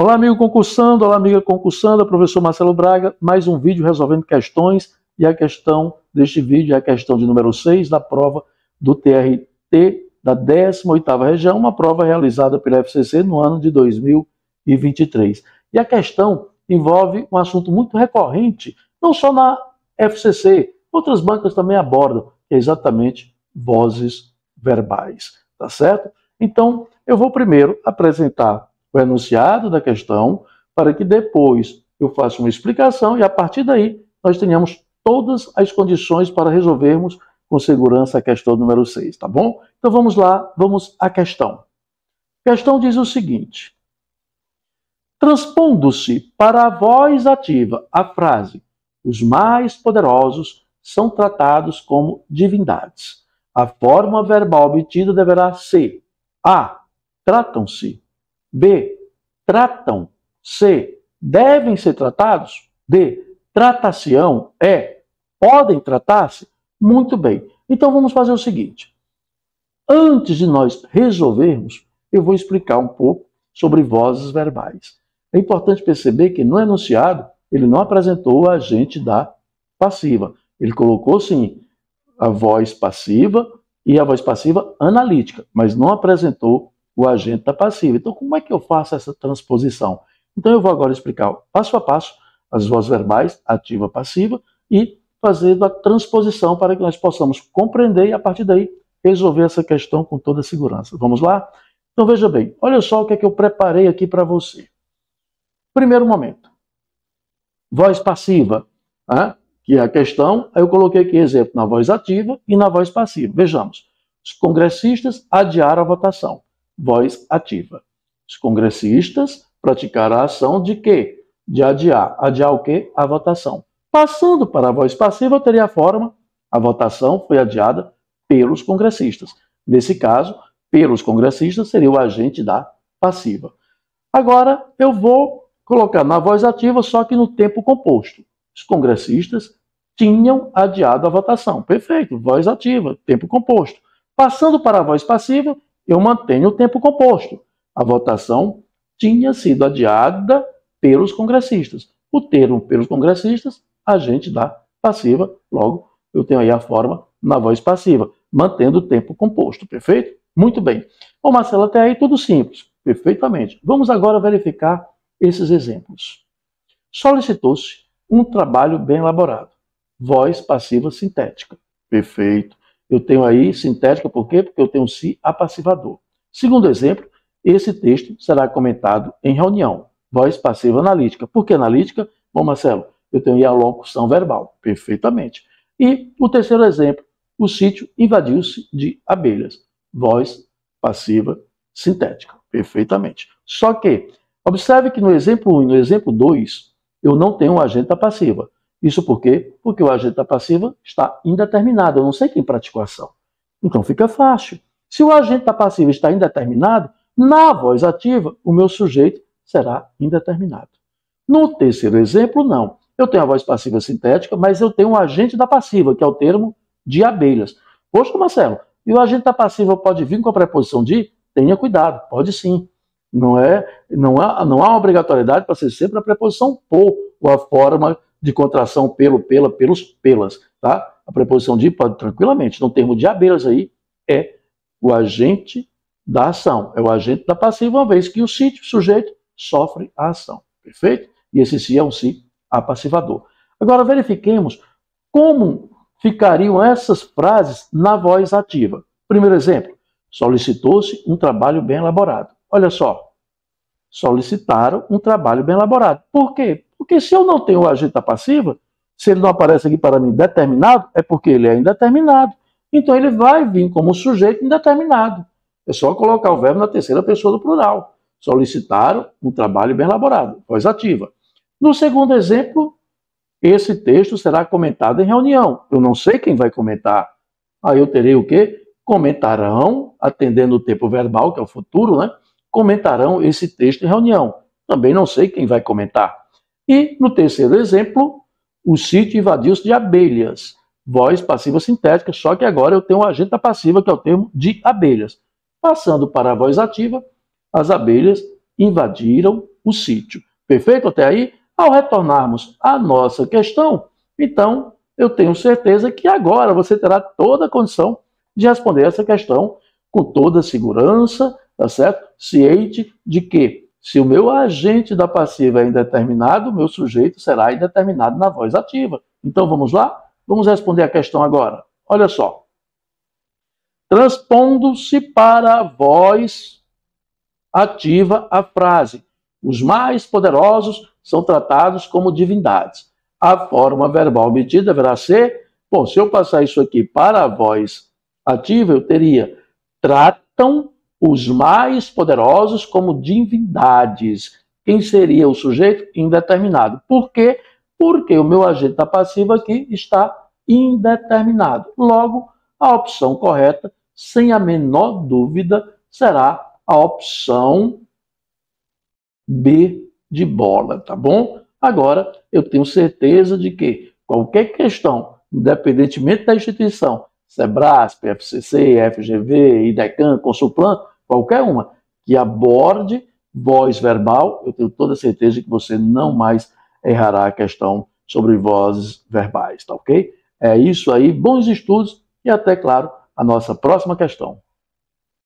Olá, amigo concursando, olá, amiga concursanda, professor Marcelo Braga, mais um vídeo resolvendo questões, e a questão deste vídeo é a questão de número 6 da prova do TRT da 18ª região, uma prova realizada pela FCC no ano de 2023. E a questão envolve um assunto muito recorrente, não só na FCC, outras bancas também abordam, que é exatamente vozes verbais, tá certo? Então, eu vou primeiro apresentar o enunciado da questão, para que depois eu faça uma explicação e a partir daí nós tenhamos todas as condições para resolvermos com segurança a questão número 6, tá bom? Então vamos lá, vamos à questão. A questão diz o seguinte: transpondo-se para a voz ativa a frase "os mais poderosos são tratados como divindades", a forma verbal obtida deverá ser A. Tratam-se. B. Tratam. C. Devem ser tratados. D. Tratação. E. Podem tratar-se. Muito bem. Então vamos fazer o seguinte. Antes de nós resolvermos, eu vou explicar um pouco sobre vozes verbais. É importante perceber que no enunciado ele não apresentou o agente da passiva. Ele colocou, sim, a voz passiva e a voz passiva analítica, mas não apresentou o agente da passiva. Então, como é que eu faço essa transposição? Então, eu vou agora explicar passo a passo as vozes verbais, ativa e passiva, e fazendo a transposição para que nós possamos compreender e, a partir daí, resolver essa questão com toda a segurança. Vamos lá? Então, veja bem, olha só o que é que eu preparei aqui para você. Primeiro momento, voz passiva, que é a questão, aí eu coloquei aqui exemplo na voz ativa e na voz passiva. Vejamos, os congressistas adiaram a votação. Voz ativa. Os congressistas praticaram a ação de quê? De adiar. Adiar o quê? A votação. Passando para a voz passiva, eu teria a forma: a votação foi adiada pelos congressistas. Nesse caso, pelos congressistas seria o agente da passiva. Agora, eu vou colocar na voz ativa, só que no tempo composto. Os congressistas tinham adiado a votação. Perfeito, voz ativa, tempo composto. Passando para a voz passiva, eu mantenho o tempo composto. A votação tinha sido adiada pelos congressistas. O termo pelos congressistas, agente da passiva, logo eu tenho aí a forma na voz passiva, mantendo o tempo composto, perfeito? Muito bem. Bom, Marcelo, até aí tudo simples, perfeitamente. Vamos agora verificar esses exemplos. Solicitou-se um trabalho bem elaborado. Voz passiva sintética, perfeito. Eu tenho aí sintética, por quê? Porque eu tenho si apassivador. Segundo exemplo, esse texto será comentado em reunião. Voz passiva analítica. Por que analítica? Bom, Marcelo, eu tenho aí a locução verbal. Perfeitamente. E o terceiro exemplo, o sítio invadiu-se de abelhas. Voz passiva sintética. Perfeitamente. Só que, observe que no exemplo 1 e no exemplo 2, eu não tenho um agente da passiva. Isso por quê? Porque o agente da passiva está indeterminado. Eu não sei quem praticou a ação. Então fica fácil. Se o agente da passiva está indeterminado, na voz ativa, o meu sujeito será indeterminado. No terceiro exemplo, não. Eu tenho a voz passiva sintética, mas eu tenho um agente da passiva, que é o termo de abelhas. Poxa, Marcelo, e o agente da passiva pode vir com a preposição de? Tenha cuidado, pode sim. Não há uma obrigatoriedade para ser sempre a preposição por, ou a forma de contração pelo, pela, pelos, pelas, tá? A preposição de pode tranquilamente. No termo de abelhas aí é o agente da ação, é o agente da passiva, uma vez que o sítio, sujeito, sofre a ação. Perfeito? E esse si é um si apassivador. Agora verifiquemos como ficariam essas frases na voz ativa. Primeiro exemplo, solicitou-se um trabalho bem elaborado. Olha só, solicitaram um trabalho bem elaborado. Por quê? Porque se eu não tenho o agente da passiva, se ele não aparece aqui para mim determinado, é porque ele é indeterminado. Então ele vai vir como sujeito indeterminado. É só colocar o verbo na terceira pessoa do plural. Solicitaram um trabalho bem elaborado, voz ativa. No segundo exemplo, esse texto será comentado em reunião. Eu não sei quem vai comentar. Aí eu terei o quê? Comentarão, atendendo o tempo verbal, que é o futuro, né? Comentarão esse texto em reunião. Também não sei quem vai comentar. E no terceiro exemplo, o sítio invadiu-se de abelhas. Voz passiva sintética, só que agora eu tenho um agente da passiva, que é o termo de abelhas. Passando para a voz ativa, as abelhas invadiram o sítio. Perfeito até aí? Ao retornarmos à nossa questão, então eu tenho certeza que agora você terá toda a condição de responder essa questão com toda a segurança, tá certo? Ciente de que se o meu agente da passiva é indeterminado, o meu sujeito será indeterminado na voz ativa. Então vamos lá? Vamos responder a questão agora. Olha só. Transpondo-se para a voz ativa a frase: os mais poderosos são tratados como divindades. A forma verbal obtida deverá ser... Bom, se eu passar isso aqui para a voz ativa, eu teria: tratam os mais poderosos como divindades. Quem seria o sujeito? Indeterminado. Por quê? Porque o meu agente da passiva aqui está indeterminado. Logo, a opção correta, sem a menor dúvida, será a opção B de bola, tá bom? Agora, eu tenho certeza de que qualquer questão, independentemente da instituição, Sebrasp, FCC, FGV, IDECAN, Consulplan, qualquer uma, que aborde voz verbal, eu tenho toda certeza de que você não mais errará a questão sobre vozes verbais, tá ok? É isso aí, bons estudos e até, claro, a nossa próxima questão.